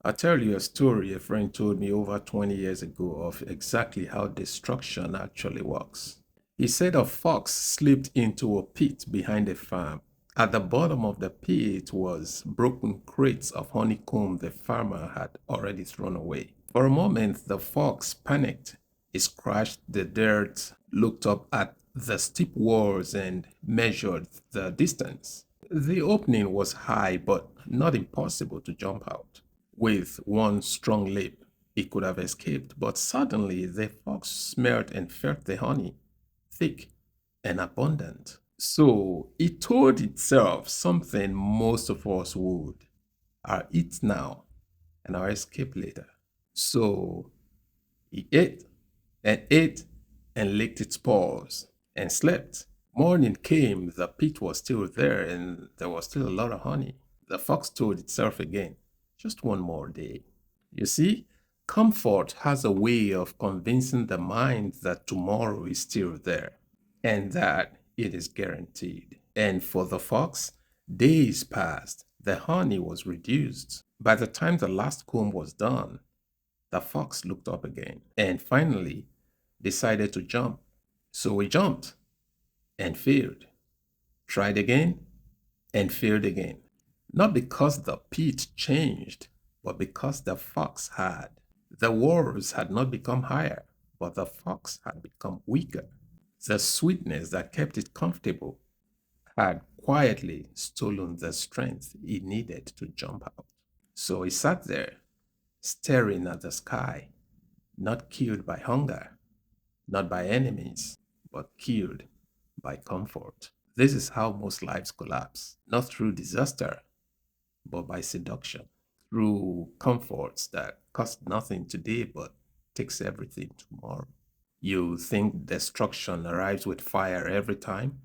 I'll tell you a story a friend told me over 20 years ago of exactly how destruction actually works. He said a fox slipped into a pit behind a farm. At the bottom of the pit was broken crates of honeycomb the farmer had already thrown away. For a moment, the fox panicked. He scratched the dirt, looked up at the steep walls, and measured the distance. The opening was high, but not impossible to jump out. With one strong leap, he could have escaped, but suddenly the fox smelled and felt the honey, thick and abundant. So it told itself something most of us would. I'll eat now and I'll escape later. So he ate and licked its paws and slept. Morning came, the pit was still there and there was still a lot of honey. The fox told itself again, just one more day. You see, comfort has a way of convincing the mind that tomorrow is still there and that it is guaranteed. And for the fox, days passed, the honey was reduced. By the time the last comb was done, the fox looked up again and finally decided to jump. So he jumped and failed, tried again and failed again. Not because the pit changed, but because the fox had. The walls had not become higher, but the fox had become weaker. The sweetness that kept it comfortable had quietly stolen the strength it needed to jump out. So he sat there, staring at the sky, not killed by hunger, not by enemies, but killed by comfort. This is how most lives collapse, not through disaster, but by seduction, through comforts that cost nothing today but takes everything tomorrow. You think destruction arrives with fire every time?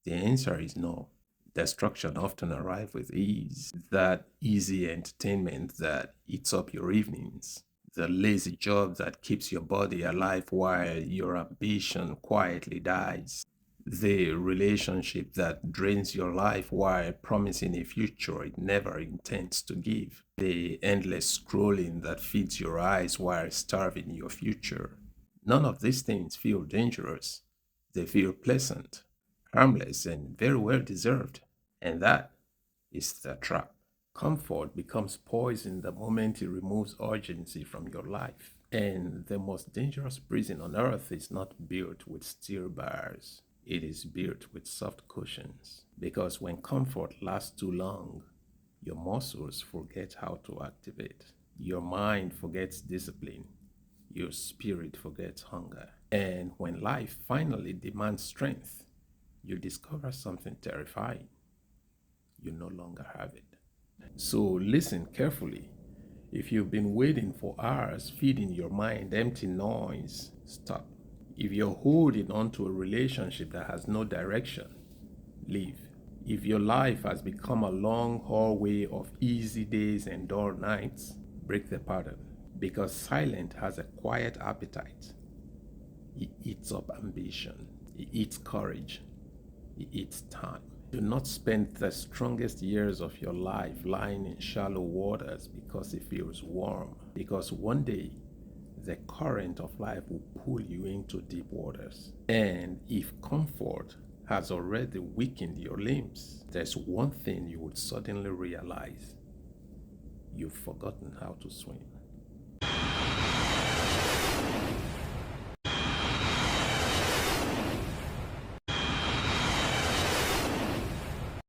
The answer is no. Destruction often arrives with ease, that easy entertainment that eats up your evenings, the lazy job that keeps your body alive while your ambition quietly dies, the relationship that drains your life while promising a future it never intends to give, the endless scrolling that feeds your eyes while starving your future. None of these things feel dangerous. They feel pleasant, harmless, and very well deserved. And that is the trap. Comfort becomes poison the moment it removes urgency from your life. And the most dangerous prison on earth is not built with steel bars. It is built with soft cushions. Because when comfort lasts too long, your muscles forget how to activate. Your mind forgets discipline. Your spirit forgets hunger. And when life finally demands strength, you discover something terrifying. You no longer have it. So listen carefully. If you've been waiting for hours feeding your mind empty noise, stop. If you're holding on to a relationship that has no direction, leave. If your life has become a long hallway of easy days and dull nights, break the pattern. Because silence has a quiet appetite. It eats up ambition, it eats courage, it eats time. Do not spend the strongest years of your life lying in shallow waters because it feels warm. Because one day, the current of life will pull you into deep waters. And if comfort has already weakened your limbs, there's one thing you would suddenly realize: you've forgotten how to swim.